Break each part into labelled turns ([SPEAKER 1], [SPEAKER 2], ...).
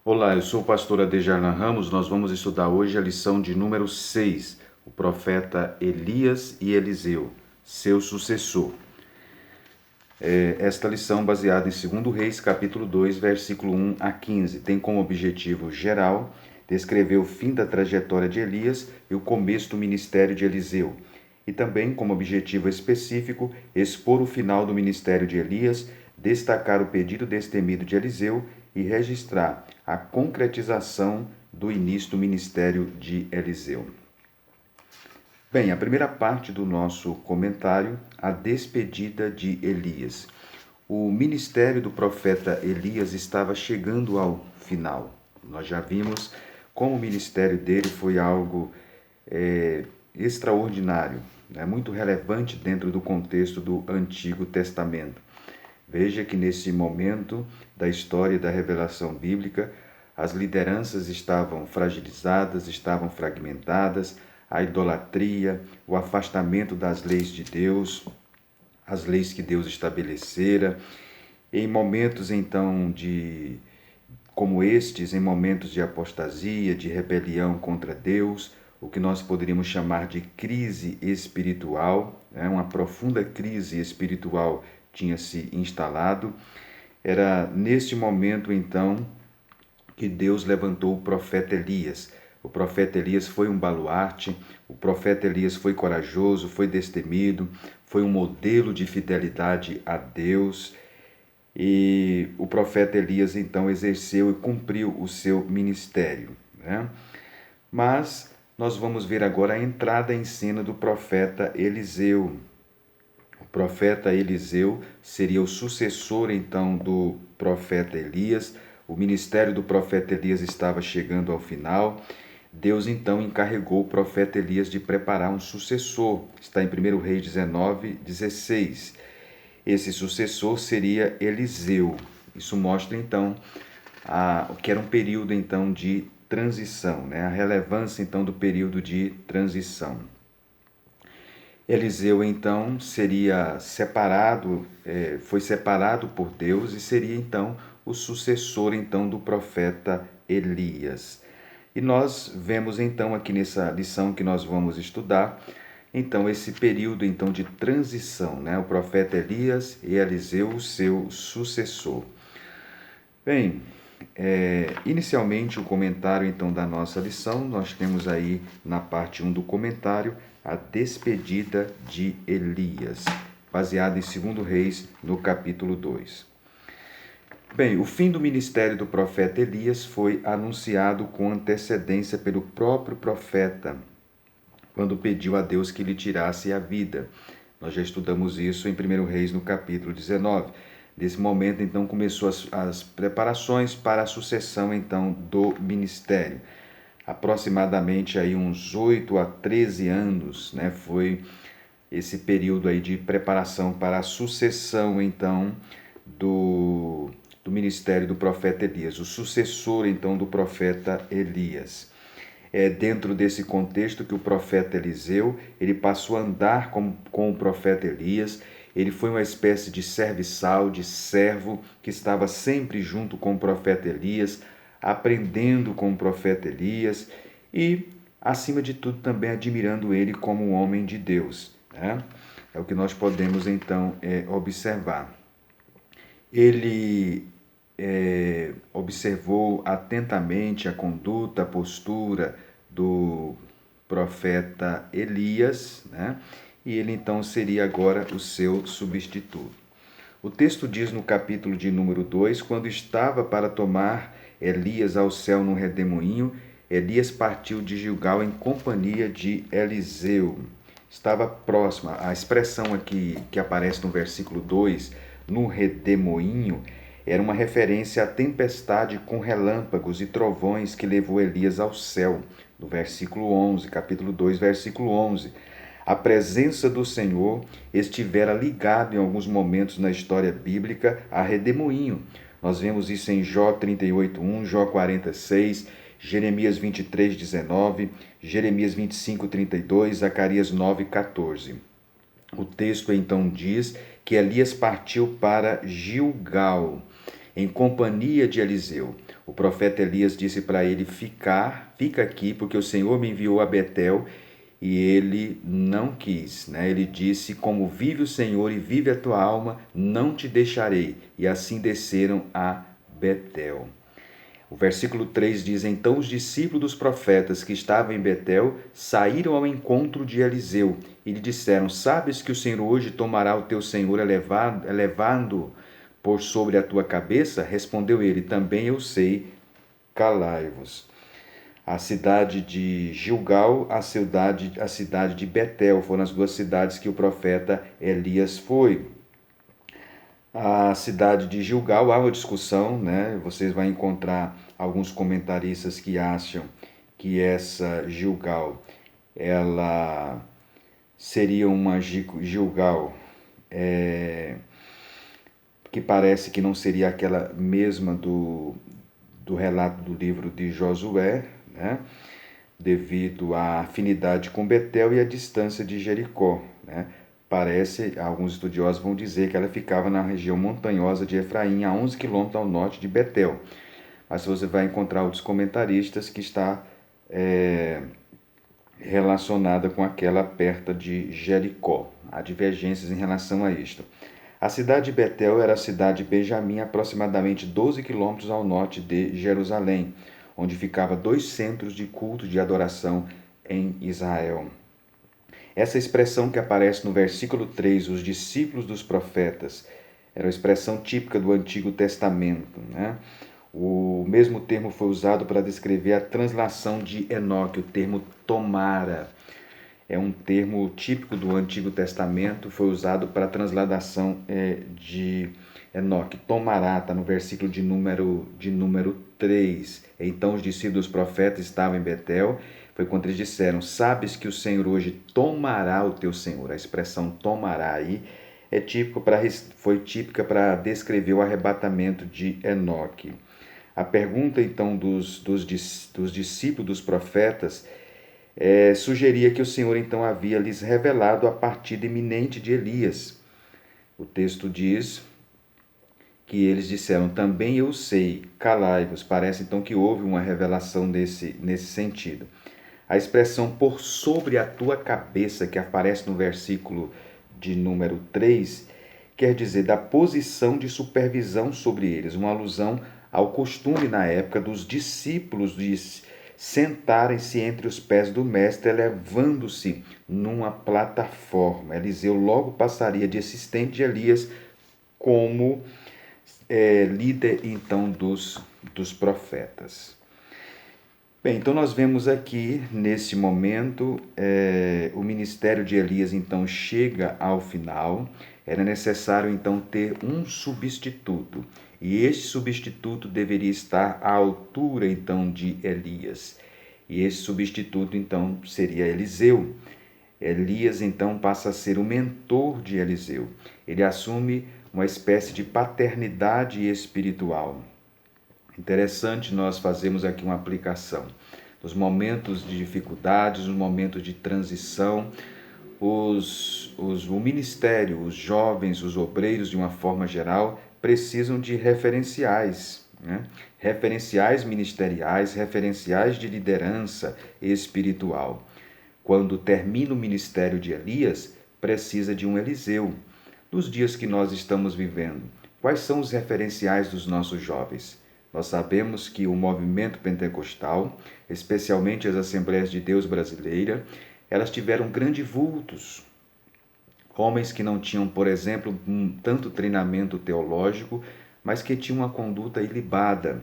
[SPEAKER 1] Olá, eu sou o pastor Adejarlan Ramos. Nós vamos estudar hoje a lição de número 6, o profeta Elias e Eliseu, seu sucessor. Esta lição, baseada em 2 Reis, capítulo 2, versículo 1 a 15, tem como objetivo geral descrever o fim da trajetória de Elias e o começo do ministério de Eliseu, e também, como objetivo específico, expor o final do ministério de Elias, destacar o pedido destemido de Eliseu e registrar a concretização do início do ministério de Eliseu. Bem, a primeira parte do nosso comentário, a despedida de Elias. O ministério do profeta Elias estava chegando ao final. Nós já vimos como o ministério dele foi algo extraordinário, muito relevante dentro do contexto do Antigo Testamento. Veja que nesse momento da história da revelação bíblica, as lideranças estavam fragilizadas, estavam fragmentadas, a idolatria, o afastamento das leis de Deus, as leis que Deus estabelecera. Em momentos então como estes, em momentos de apostasia, de rebelião contra Deus, o que nós poderíamos chamar de crise espiritual, uma profunda crise espiritual tinha se instalado. Era neste momento, então, que Deus levantou o profeta Elias. O profeta Elias foi um baluarte, o profeta Elias foi corajoso, foi destemido, foi um modelo de fidelidade a Deus. E o profeta Elias, então, exerceu e cumpriu o seu ministério. Mas nós vamos ver agora a entrada em cena do profeta Eliseu. O profeta Eliseu seria o sucessor, então, do profeta Elias. O ministério do profeta Elias estava chegando ao final. Deus, então, encarregou o profeta Elias de preparar um sucessor. Está em 1 Reis 19, 16. Esse sucessor seria Eliseu. Isso mostra, então, o que era um período, então, de transição, a relevância, então, do período de transição. Eliseu, então, seria separado, foi separado por Deus e seria, então, o sucessor, então, do profeta Elias. E nós vemos, então, aqui nessa lição que nós vamos estudar, então, esse período, então, de transição, o profeta Elias e Eliseu, o seu sucessor. Bem, inicialmente o comentário, então, da nossa lição, nós temos aí, na parte 1 do comentário, a despedida de Elias, baseada em 2 Reis, no capítulo 2. Bem, o fim do ministério do profeta Elias foi anunciado com antecedência pelo próprio profeta, quando pediu a Deus que lhe tirasse a vida. Nós já estudamos isso em 1 Reis, no capítulo 19. Nesse momento, então, começou as preparações para a sucessão, então, do ministério. Aproximadamente aí uns 8 a 13 anos, foi esse período aí de preparação para a sucessão, então, do ministério do profeta Elias, o sucessor, então, do profeta Elias. É dentro desse contexto que o profeta Eliseu, ele passou a andar com o profeta Elias. Ele foi uma espécie de serviçal, de servo, que estava sempre junto com o profeta Elias, aprendendo com o profeta Elias e, acima de tudo, também admirando ele como um homem de Deus. É o que nós podemos, então, observar. Ele observou atentamente a conduta, a postura do profeta Elias, e ele então seria agora o seu substituto. O texto diz no capítulo de número 2, quando estava para tomar Elias ao céu num redemoinho, Elias partiu de Gilgal em companhia de Eliseu. Estava próxima, a expressão aqui que aparece no versículo 2, no redemoinho, era uma referência à tempestade com relâmpagos e trovões que levou Elias ao céu, no versículo 11, capítulo 2, versículo 11. A presença do Senhor estivera ligado em alguns momentos na história bíblica a redemoinho. Nós vemos isso em Jó 38:1, Jó 46, Jeremias 23:19, Jeremias 25:32, Zacarias 9:14. O texto então diz que Elias partiu para Gilgal. em companhia de Eliseu. O profeta Elias disse para ele fica aqui, porque o Senhor me enviou a Betel, e ele não quis, né? Ele disse: como vive o Senhor e vive a tua alma, não te deixarei. E assim desceram a Betel. O versículo 3 diz: então os discípulos dos profetas que estavam em Betel saíram ao encontro de Eliseu e lhe disseram: sabes que o Senhor hoje tomará o teu senhor elevando por sobre a tua cabeça? Respondeu ele: também eu sei, calai-vos. A cidade de Gilgal, a cidade de Betel foram as duas cidades que o profeta Elias foi. A cidade de Gilgal, há uma discussão, né? Vocês vão encontrar alguns comentaristas que acham que essa Gilgal, ela seria uma Gilgal que parece que não seria aquela mesma do relato do livro de Josué, né? Devido à afinidade com Betel e à distância de Jericó, né? Parece, alguns estudiosos vão dizer que ela ficava na região montanhosa de Efraim, a 11 quilômetros ao norte de Betel. Mas você vai encontrar outros comentaristas que está relacionada com aquela perto de Jericó. Há divergências em relação a isto. A cidade de Betel era a cidade de Benjamim, aproximadamente 12 quilômetros ao norte de Jerusalém, onde ficava 2 centros de culto de adoração em Israel. Essa expressão que aparece no versículo 3, os discípulos dos profetas, era uma expressão típica do Antigo Testamento, né? O mesmo termo foi usado para descrever a translação de Enoque, o termo tomara. É um termo típico do Antigo Testamento, foi usado para a transladação de Enoque. Tomará, está no versículo de número 3. Então os discípulos dos profetas estavam em Betel, foi quando eles disseram: sabes que o Senhor hoje tomará o teu Senhor. A expressão tomará aí foi típica para descrever o arrebatamento de Enoque. A pergunta então dos discípulos dos profetas sugeria que o Senhor então havia lhes revelado a partida iminente de Elias. O texto diz que eles disseram: também eu sei, calai-vos. Parece então que houve uma revelação nesse sentido. A expressão por sobre a tua cabeça, que aparece no versículo de número 3, quer dizer da posição de supervisão sobre eles, uma alusão ao costume na época dos discípulos de sentarem-se entre os pés do mestre, elevando-se numa plataforma. Eliseu logo passaria de assistente de Elias como líder então dos profetas. Bem, então nós vemos aqui, nesse momento, o ministério de Elias então chega ao final. Era necessário então ter um substituto. E este substituto deveria estar à altura então de Elias. E esse substituto então seria Eliseu. Elias então passa a ser o mentor de Eliseu. Ele assume uma espécie de paternidade espiritual. Interessante nós fazermos aqui uma aplicação. Nos momentos de dificuldades, nos momentos de transição, o ministério, os jovens, os obreiros de uma forma geral, precisam de referenciais, né? Referenciais ministeriais, referenciais de liderança espiritual. Quando termina o ministério de Elias, precisa de um Eliseu. Nos dias que nós estamos vivendo, quais são os referenciais dos nossos jovens? Nós sabemos que o movimento pentecostal, especialmente as Assembleias de Deus brasileira, elas tiveram grandes vultos. Homens que não tinham, por exemplo, tanto treinamento teológico, mas que tinham uma conduta ilibada.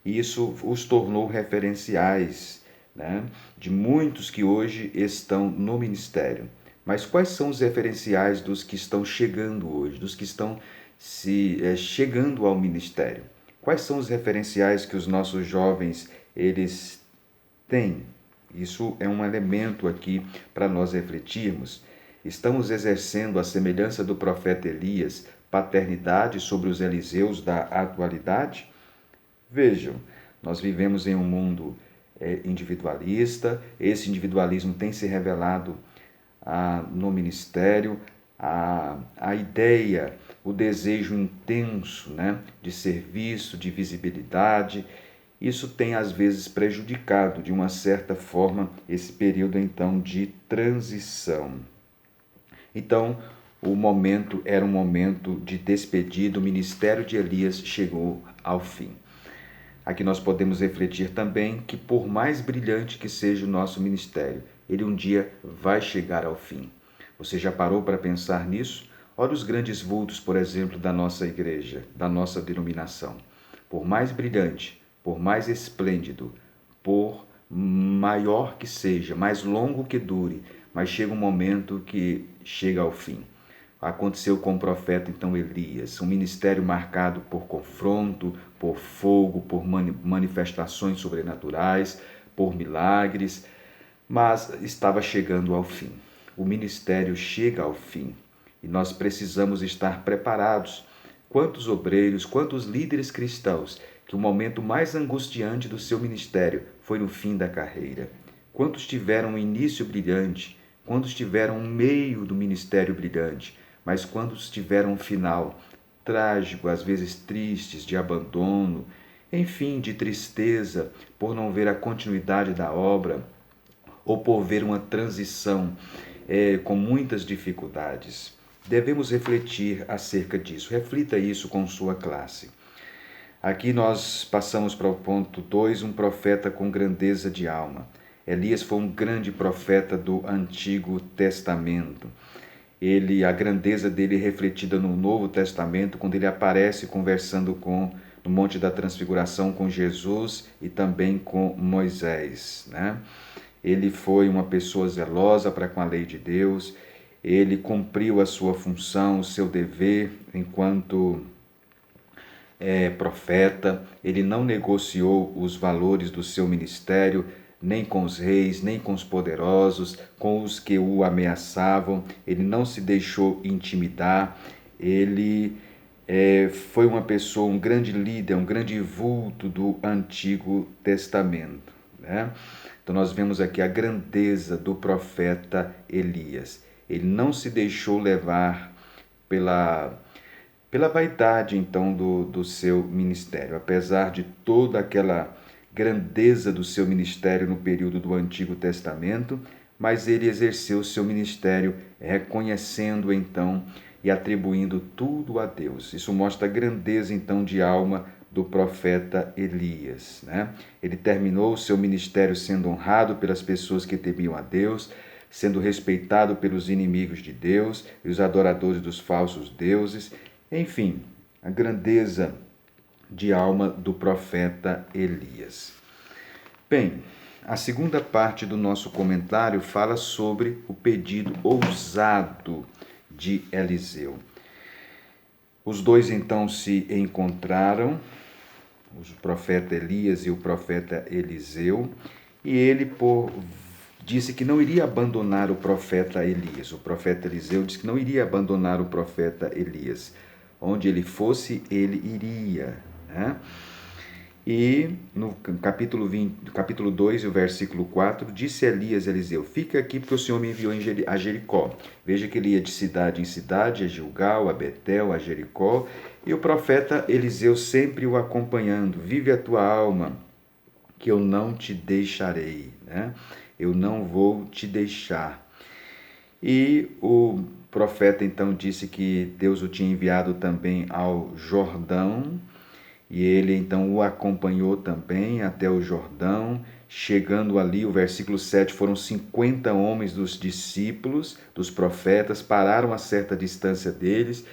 [SPEAKER 1] Isso os tornou referenciais, né, de muitos que hoje estão no ministério. Mas quais são os referenciais dos que estão chegando hoje, dos que estão chegando ao ministério? Quais são os referenciais que os nossos jovens eles têm? Isso é um elemento aqui para nós refletirmos. Estamos exercendo a semelhança do profeta Elias, paternidade sobre os Eliseus da atualidade? Vejam, nós vivemos em um mundo individualista, esse individualismo tem se revelado no ministério, a ideia, o desejo intenso, né, de serviço, de visibilidade. Isso tem às vezes prejudicado de uma certa forma esse período então de transição. Então, o momento era um momento de despedida, o ministério de Elias chegou ao fim. Aqui nós podemos refletir também que, por mais brilhante que seja o nosso ministério, ele um dia vai chegar ao fim. Você já parou para pensar nisso? Olha os grandes vultos, por exemplo, da nossa igreja, da nossa denominação. Por mais brilhante, por mais esplêndido, por maior que seja, mais longo que dure, mas chega um momento que chega ao fim. Aconteceu com o profeta então Elias, um ministério marcado por confronto, por fogo, por manifestações sobrenaturais, por milagres, mas estava chegando ao fim. O ministério chega ao fim e nós precisamos estar preparados. Quantos obreiros, quantos líderes cristãos que o momento mais angustiante do seu ministério foi no fim da carreira? Quantos tiveram um início brilhante? Quantos tiveram um meio do ministério brilhante? Mas quantos tiveram um final trágico, às vezes tristes, de abandono, enfim, de tristeza por não ver a continuidade da obra ou por ver uma transição com muitas dificuldades? Devemos refletir acerca disso. Reflita isso com sua classe. Aqui nós passamos para o ponto 2, um profeta com grandeza de alma. Elias foi um grande profeta do Antigo Testamento. A grandeza dele é refletida no Novo Testamento, quando ele aparece conversando no Monte da Transfiguração com Jesus e também com Moisés, né? Ele foi uma pessoa zelosa para com a lei de Deus, ele cumpriu a sua função, o seu dever enquanto profeta, ele não negociou os valores do seu ministério, nem com os reis, nem com os poderosos, com os que o ameaçavam, ele não se deixou intimidar, ele foi uma pessoa, um grande líder, um grande vulto do Antigo Testamento, né? Então nós vemos aqui a grandeza do profeta Elias. Ele não se deixou levar pela vaidade então do seu ministério. Apesar de toda aquela grandeza do seu ministério no período do Antigo Testamento, mas ele exerceu o seu ministério reconhecendo então e atribuindo tudo a Deus. Isso mostra a grandeza então de alma do profeta Elias, né? Ele terminou o seu ministério sendo honrado pelas pessoas que temiam a Deus, sendo respeitado pelos inimigos de Deus e os adoradores dos falsos deuses. Enfim, a grandeza de alma do profeta Elias. Bem, a segunda parte do nosso comentário fala sobre o pedido ousado de Eliseu. Os dois então se encontraram, o profeta Elias e o profeta Eliseu, e ele disse que não iria abandonar o profeta Elias. O profeta Eliseu disse que não iria abandonar o profeta Elias. Onde ele fosse, ele iria, né? E no capítulo 2, o versículo 4, disse Elias a Eliseu: fica aqui porque o Senhor me enviou a Jericó. Veja que ele ia de cidade em cidade, a Gilgal, a Betel, a Jericó, e o profeta Eliseu sempre o acompanhando. Vive a tua alma, que eu não te deixarei, né? Eu não vou te deixar. E o profeta então disse que Deus o tinha enviado também ao Jordão, e ele então o acompanhou também até o Jordão. Chegando ali, o versículo 7, foram 50 homens dos discípulos, dos profetas, pararam a certa distância deles.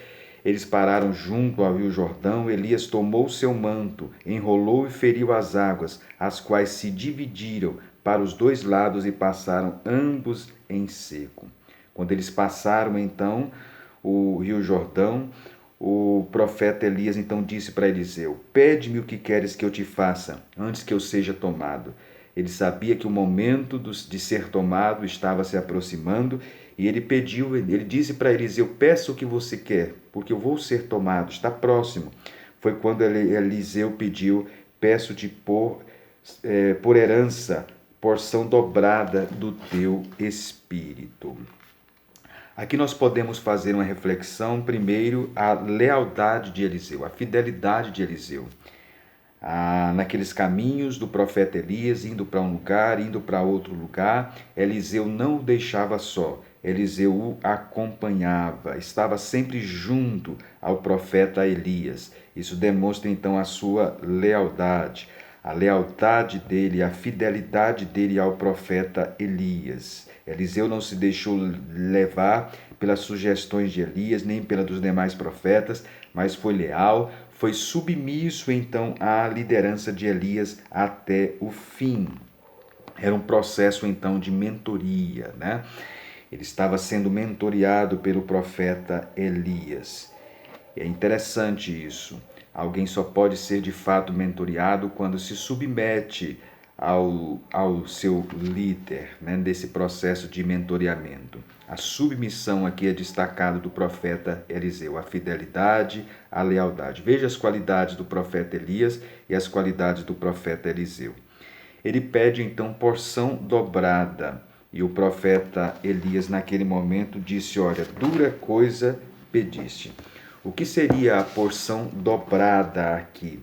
[SPEAKER 1] Eles pararam junto ao rio Jordão. Elias tomou seu manto, enrolou e feriu as águas, as quais se dividiram para os dois lados e passaram ambos em seco. Quando eles passaram então o rio Jordão, o profeta Elias então disse para Eliseu: pede-me o que queres que eu te faça, antes que eu seja tomado. Ele sabia que o momento de ser tomado estava se aproximando, e ele disse para Eliseu: peça o que você quer, porque eu vou ser tomado, está próximo. Foi quando Eliseu pediu: peço-te por herança, porção dobrada do teu espírito. Aqui nós podemos fazer uma reflexão, primeiro, a lealdade de Eliseu, a fidelidade de Eliseu. Naqueles caminhos do profeta Elias, indo para um lugar, indo para outro lugar, Eliseu não o deixava só, Eliseu o acompanhava, estava sempre junto ao profeta Elias. Isso demonstra então a sua lealdade, a lealdade dele, a fidelidade dele ao profeta Elias. Eliseu não se deixou levar pelas sugestões de Elias, nem pela dos demais profetas, mas foi leal, foi submisso então à liderança de Elias até o fim. Era um processo então de mentoria, né? Ele estava sendo mentoreado pelo profeta Elias. É interessante isso. Alguém só pode ser de fato mentoreado quando se submete ao seu líder, né, desse processo de mentoreamento. A submissão aqui é destacada do profeta Eliseu, a fidelidade, a lealdade. Veja as qualidades do profeta Elias e as qualidades do profeta Eliseu. Ele pede então porção dobrada. E o profeta Elias, naquele momento, disse: Olha, dura coisa pediste. O que seria a porção dobrada aqui?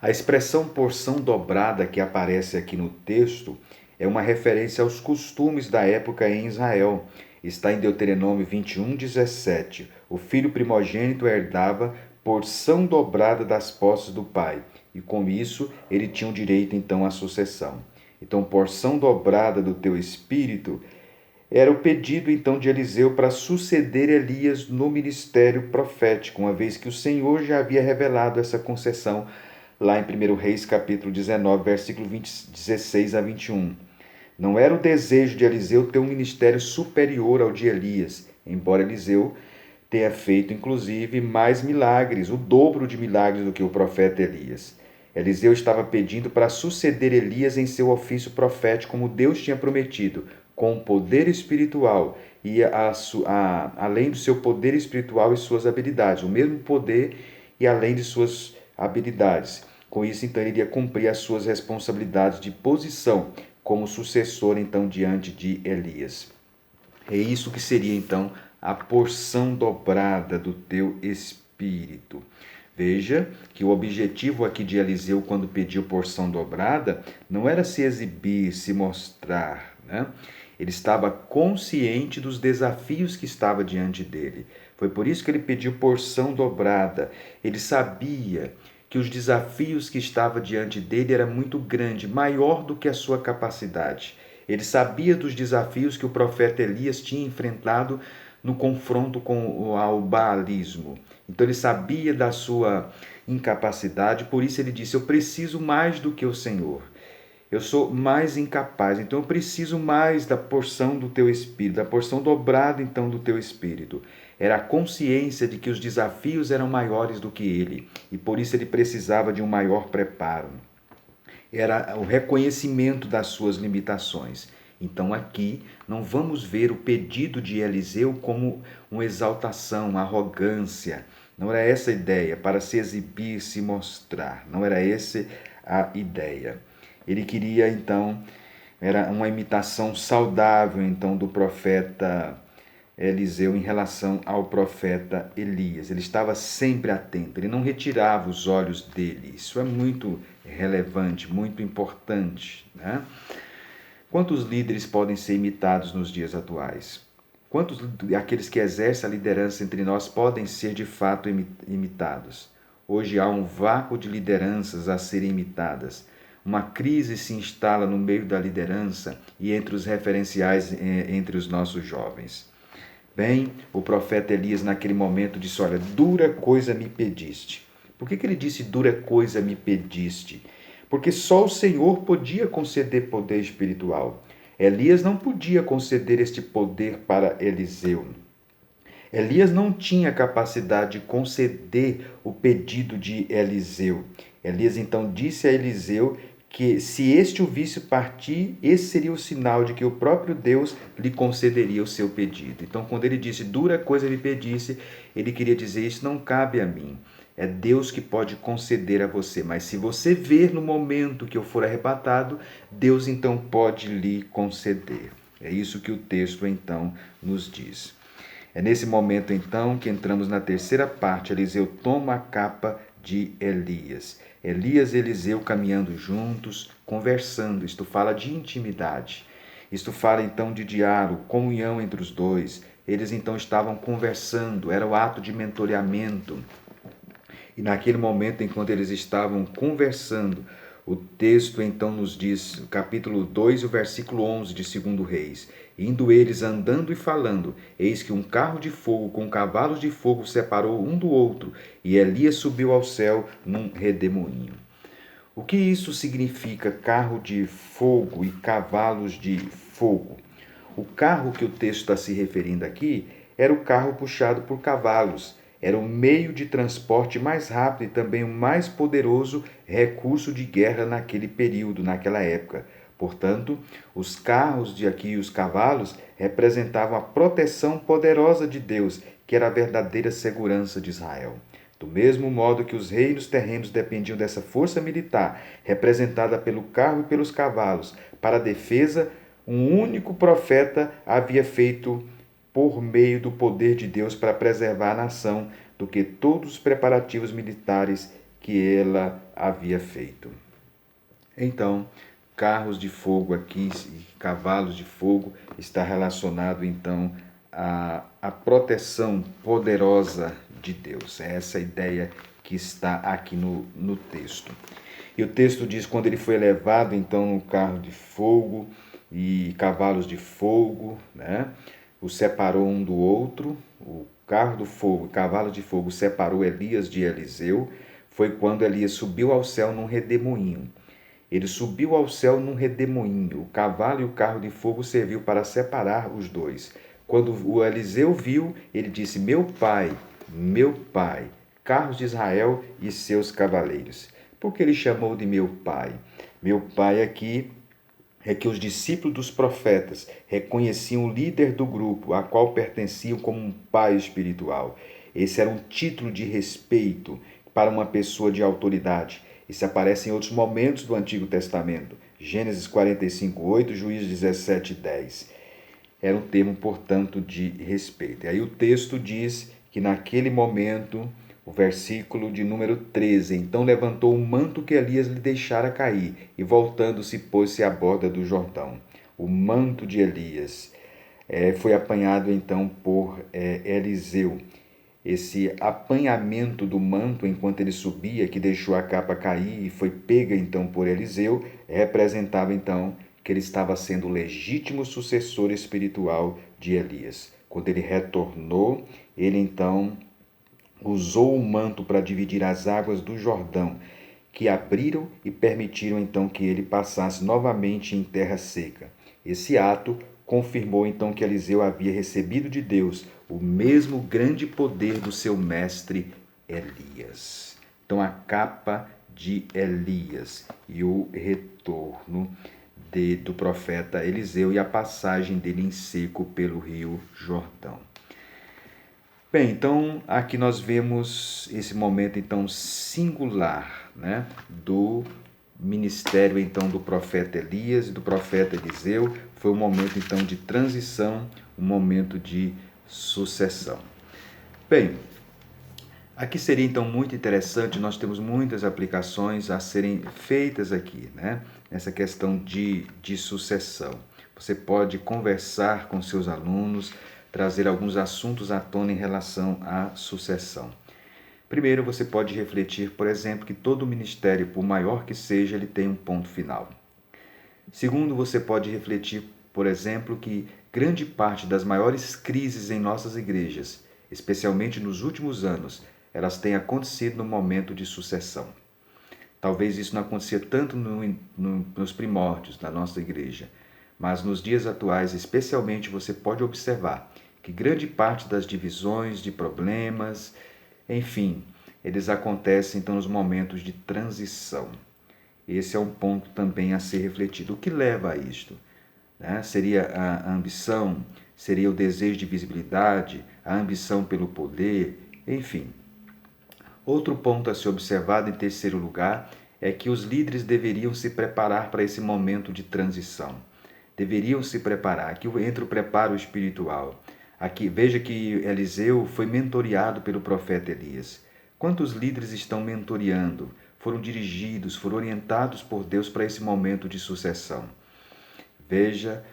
[SPEAKER 1] A expressão porção dobrada que aparece aqui no texto é uma referência aos costumes da época em Israel. Está em Deuteronômio 21:17. O filho primogênito herdava porção dobrada das posses do pai, e com isso ele tinha o direito então à sucessão. Então, porção dobrada do teu espírito era o pedido então de Eliseu para suceder Elias no ministério profético, uma vez que o Senhor já havia revelado essa concessão lá em 1 Reis capítulo 19, versículo 16 a 21. Não era o desejo de Eliseu ter um ministério superior ao de Elias, embora Eliseu tenha feito inclusive mais milagres, o dobro de milagres do que o profeta Elias. Eliseu estava pedindo para suceder Elias em seu ofício profético, como Deus tinha prometido, com poder espiritual e além do seu poder espiritual e suas habilidades, o mesmo poder e além de suas habilidades. Com isso, então, ele iria cumprir as suas responsabilidades de posição como sucessor, então, diante de Elias. É isso que seria, então, a porção dobrada do teu espírito. Veja que o objetivo aqui de Eliseu, quando pediu porção dobrada, não era se exibir, se mostrar, né? Ele estava consciente dos desafios que estava diante dele. Foi por isso que ele pediu porção dobrada. Ele sabia que os desafios que estavam diante dele era muito grande, maior do que a sua capacidade. Ele sabia dos desafios que o profeta Elias tinha enfrentado no confronto com o baalismo. Então ele sabia da sua incapacidade, por isso ele disse: eu preciso mais do que o Senhor. Eu sou mais incapaz, então eu preciso mais da porção do teu espírito, da porção dobrada então do teu espírito. Era a consciência de que os desafios eram maiores do que ele, e por isso ele precisava de um maior preparo. Era o reconhecimento das suas limitações. Então aqui não vamos ver o pedido de Eliseu como uma exaltação, uma arrogância. Não era essa a ideia, para se exibir, se mostrar. Não era essa a ideia. Ele queria, então, era uma imitação saudável, então, do profeta Eliseu em relação ao profeta Elias. Ele estava sempre atento, ele não retirava os olhos dele. Isso é muito relevante, muito importante, né? Quantos líderes podem ser imitados nos dias atuais? Quantos aqueles que exercem a liderança entre nós podem ser de fato imitados? Hoje há um vácuo de lideranças a serem imitadas. Uma crise se instala no meio da liderança e entre os referenciais entre os nossos jovens. Bem, o profeta Elias naquele momento disse: olha, dura coisa me pediste. Por que ele disse dura coisa me pediste? Porque só o Senhor podia conceder poder espiritual. Elias não podia conceder este poder para Eliseu. Elias não tinha capacidade de conceder o pedido de Eliseu. Elias então disse a Eliseu que se este o visse partir, esse seria o sinal de que o próprio Deus lhe concederia o seu pedido. Então, quando ele disse, dura coisa me pedisse, ele queria dizer, isso não cabe a mim. É Deus que pode conceder a você, mas se você ver no momento que eu for arrebatado, Deus então pode lhe conceder. É isso que o texto então nos diz. É nesse momento então que entramos na terceira parte. Eliseu toma a capa de Elias. Elias e Eliseu caminhando juntos, conversando. Isto fala de intimidade. Isto fala então de diálogo, comunhão entre os dois. Eles então estavam conversando, era o ato de mentoreamento. E naquele momento, enquanto eles estavam conversando, o texto então nos diz, no capítulo 2, o versículo 11 de 2 Reis: Indo eles andando e falando, eis que um carro de fogo com cavalos de fogo separou um do outro, e Elias subiu ao céu num redemoinho. O que isso significa, carro de fogo e cavalos de fogo? O carro que o texto está se referindo aqui era o carro puxado por cavalos. Era o meio de transporte mais rápido e também o mais poderoso recurso de guerra naquele período, naquela época. Portanto, os carros de aqui e os cavalos representavam a proteção poderosa de Deus, que era a verdadeira segurança de Israel. Do mesmo modo que os reinos terrenos dependiam dessa força militar, representada pelo carro e pelos cavalos, para a defesa, um único profeta havia feito por meio do poder de Deus para preservar a nação do que todos os preparativos militares que ela havia feito. Então, carros de fogo aqui e cavalos de fogo está relacionado então à proteção poderosa de Deus. É essa ideia que está aqui no texto. E o texto diz: quando ele foi levado então no carro de fogo e cavalos de fogo, né? O separou um do outro, o carro do fogo e cavalo de fogo separou Elias de Eliseu, foi quando Elias subiu ao céu num redemoinho. Ele subiu ao céu num redemoinho. O cavalo e o carro de fogo serviu para separar os dois. Quando o Eliseu viu, ele disse: meu pai, carros de Israel e seus cavaleiros. Por que ele chamou de meu pai? Meu pai aqui é que os discípulos dos profetas reconheciam o líder do grupo, a qual pertenciam, como um pai espiritual. Esse era um título de respeito para uma pessoa de autoridade. Isso aparece em outros momentos do Antigo Testamento. Gênesis 45:8, Juízes 17:10. Era um termo, portanto, de respeito. E aí o texto diz que naquele momento, o versículo de número 13, então levantou o manto que Elias lhe deixara cair, e voltando-se, pôs-se à borda do Jordão. O manto de Elias foi apanhado então por Eliseu. Esse apanhamento do manto enquanto ele subia, que deixou a capa cair e foi pega então por Eliseu, representava então que ele estava sendo o legítimo sucessor espiritual de Elias. Quando ele retornou, ele então usou o manto para dividir as águas do Jordão, que abriram e permitiram então que ele passasse novamente em terra seca. Esse ato confirmou então que Eliseu havia recebido de Deus o mesmo grande poder do seu mestre Elias. Então, a capa de Elias e o retorno do profeta Eliseu e a passagem dele em seco pelo rio Jordão. Bem, então aqui nós vemos esse momento então singular, né, do ministério então do profeta Elias e do profeta Eliseu. Foi um momento então de transição, um momento de sucessão. Bem, aqui seria então muito interessante, nós temos muitas aplicações a serem feitas aqui, né, nessa questão de sucessão. Você pode conversar com seus alunos, trazer alguns assuntos à tona em relação à sucessão. Primeiro, você pode refletir, por exemplo, que todo ministério, por maior que seja, ele tem um ponto final. Segundo, você pode refletir, por exemplo, que grande parte das maiores crises em nossas igrejas, especialmente nos últimos anos, elas têm acontecido no momento de sucessão. Talvez isso não acontecia tanto nos primórdios da nossa igreja, mas nos dias atuais, especialmente, você pode observar que grande parte das divisões, de problemas, enfim, eles acontecem então nos momentos de transição. Esse é um ponto também a ser refletido. O que leva a isto? Seria a ambição, seria o desejo de visibilidade, a ambição pelo poder, enfim. Outro ponto a ser observado, em terceiro lugar, é que os líderes deveriam se preparar para esse momento de transição. deveriam se preparar. Aqui entra o preparo espiritual. Aqui, veja que Eliseu foi mentoreado pelo profeta Elias. Quantos líderes estão mentoreando? Foram dirigidos, foram orientados por Deus para esse momento de sucessão. Veja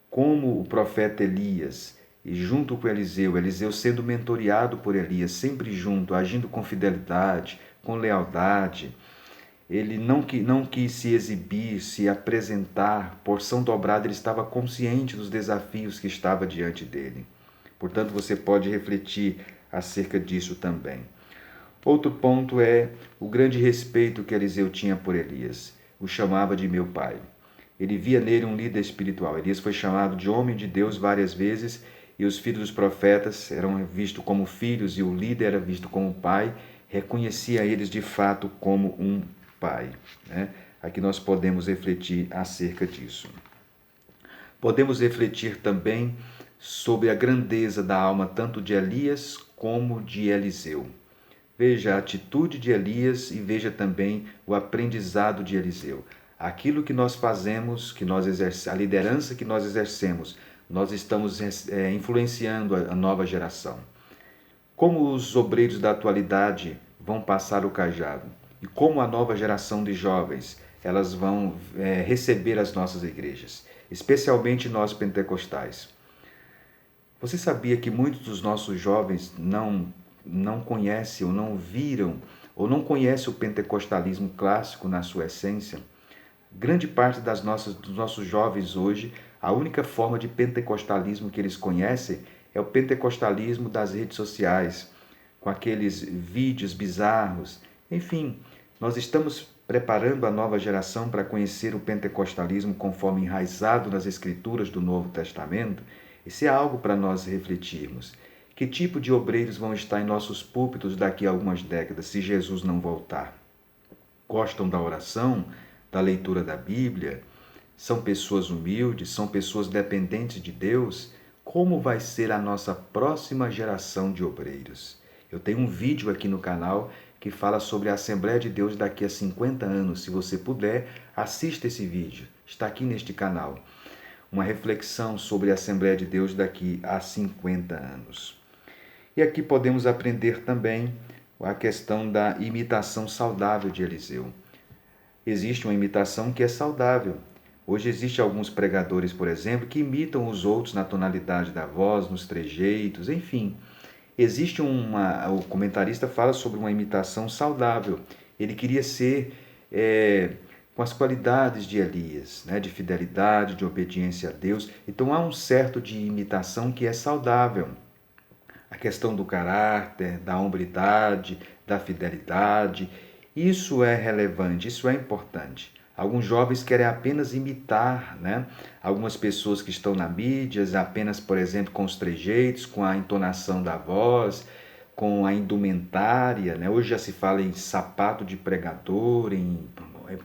[SPEAKER 1] como o profeta Elias, e junto com Eliseu sendo mentoreado por Elias, sempre junto, agindo com fidelidade, com lealdade, ele não quis se exibir, se apresentar, porção dobrada, ele estava consciente dos desafios que estava diante dele. Portanto, você pode refletir acerca disso também. Outro ponto é o grande respeito que Eliseu tinha por Elias. O chamava de meu pai. Ele via nele um líder espiritual. Elias foi chamado de homem de Deus várias vezes e os filhos dos profetas eram vistos como filhos e o líder era visto como pai. Reconhecia eles de fato como um pai. Aqui nós podemos refletir acerca disso. Podemos refletir também sobre a grandeza da alma tanto de Elias como de Eliseu. Veja a atitude de Elias e veja também o aprendizado de Eliseu. Aquilo que nós fazemos, que nós a liderança que nós exercemos, nós estamos influenciando a nova geração. Como os obreiros da atualidade vão passar o cajado e como a nova geração de jovens elas vão receber as nossas igrejas, especialmente nós pentecostais. Você sabia que muitos dos nossos jovens não conhecem ou não viram ou não conhecem o pentecostalismo clássico na sua essência? Grande parte dos nossos jovens hoje, a única forma de pentecostalismo que eles conhecem é o pentecostalismo das redes sociais, com aqueles vídeos bizarros. Enfim, nós estamos preparando a nova geração para conhecer o pentecostalismo conforme enraizado nas escrituras do Novo Testamento. Isso é algo para nós refletirmos. Que tipo de obreiros vão estar em nossos púlpitos daqui a algumas décadas, se Jesus não voltar? Gostam da oração, da leitura da Bíblia? São pessoas humildes? São pessoas dependentes de Deus? Como vai ser a nossa próxima geração de obreiros? Eu tenho um vídeo aqui no canal que fala sobre a Assembleia de Deus daqui a 50 anos. Se você puder, assista esse vídeo. Está aqui neste canal. Uma reflexão sobre a Assembleia de Deus daqui a 50 anos. E aqui podemos aprender também a questão da imitação saudável de Eliseu. Existe uma imitação que é saudável. Hoje existem alguns pregadores, por exemplo, que imitam os outros na tonalidade da voz, nos trejeitos, enfim. O comentarista fala sobre uma imitação saudável. Ele queria ser com as qualidades de Elias, de fidelidade, de obediência a Deus. Então há um certo de imitação que é saudável. A questão do caráter, da hombridade, da fidelidade, isso é relevante, isso é importante. Alguns jovens querem apenas imitar, algumas pessoas que estão na mídia, apenas, por exemplo, com os trejeitos, com a entonação da voz, com a indumentária. Hoje já se fala em sapato de pregador, em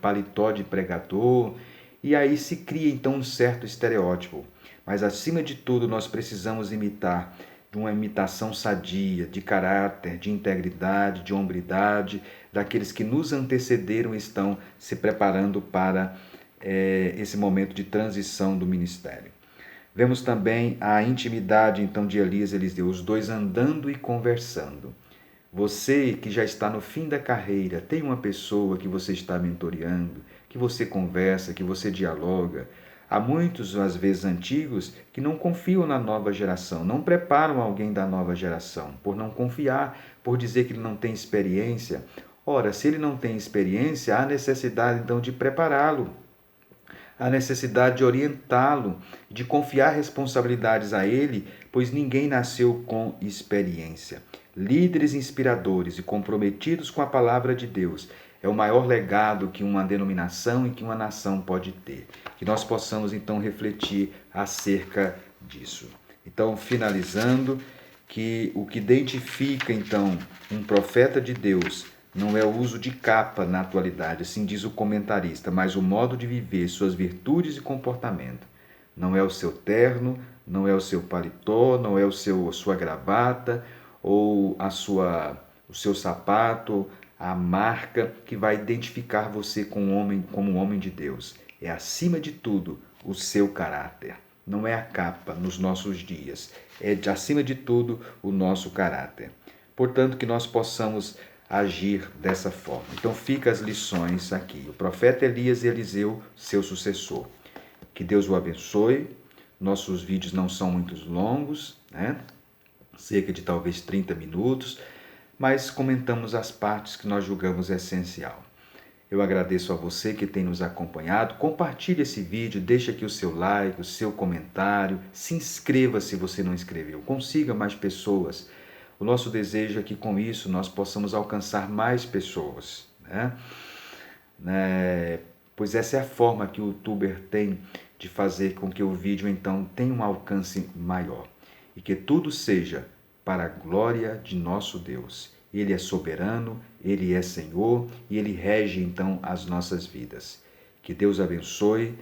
[SPEAKER 1] paletó de pregador, e aí se cria então um certo estereótipo. Mas acima de tudo nós precisamos imitar de uma imitação sadia, de caráter, de integridade, de hombridade, daqueles que nos antecederam e estão se preparando para esse momento de transição do ministério. Vemos também a intimidade então de Elias e Eliseu, os dois andando e conversando. Você que já está no fim da carreira, tem uma pessoa que você está mentoreando, que você conversa, que você dialoga. Há muitos, às vezes, antigos que não confiam na nova geração, não preparam alguém da nova geração, por não confiar, por dizer que ele não tem experiência. Ora, se ele não tem experiência, há necessidade então de prepará-lo, há necessidade de orientá-lo, de confiar responsabilidades a ele, pois ninguém nasceu com experiência. Líderes inspiradores e comprometidos com a palavra de Deus é o maior legado que uma denominação e que uma nação pode ter. Que nós possamos então refletir acerca disso. Então, finalizando, que o que identifica então um profeta de Deus não é o uso de capa na atualidade, assim diz o comentarista, mas o modo de viver, suas virtudes e comportamento. Não é o seu terno, não é o seu paletó, não é a sua gravata ou o seu sapato, a marca que vai identificar você como um homem de Deus. é, acima de tudo, o seu caráter. Não é a capa nos nossos dias, é, acima de tudo, o nosso caráter. Portanto, que nós possamos agir dessa forma. Então, fica as lições aqui. O profeta Elias e Eliseu, seu sucessor. Que Deus o abençoe. Nossos vídeos não são muito longos, né? Cerca de talvez 30 minutos, mas comentamos as partes que nós julgamos essencial. Eu agradeço a você que tem nos acompanhado. Compartilhe esse vídeo, deixe aqui o seu like, o seu comentário, se inscreva se você não inscreveu. Consiga mais pessoas. O nosso desejo é que com isso nós possamos alcançar mais pessoas, Pois essa é a forma que o youtuber tem de fazer com que o vídeo então tenha um alcance maior. E que tudo seja para a glória de nosso Deus. Ele é soberano, Ele é Senhor e Ele rege então as nossas vidas. Que Deus abençoe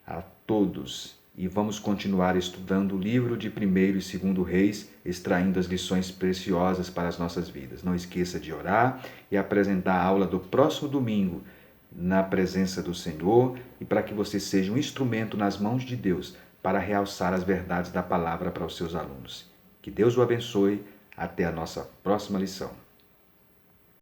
[SPEAKER 1] a todos e vamos continuar estudando o livro de 1º e 2º Reis, extraindo as lições preciosas para as nossas vidas. Não esqueça de orar e apresentar a aula do próximo domingo na presença do Senhor e para que você seja um instrumento nas mãos de Deus para realçar as verdades da palavra para os seus alunos. Que Deus o abençoe. Até a nossa próxima lição.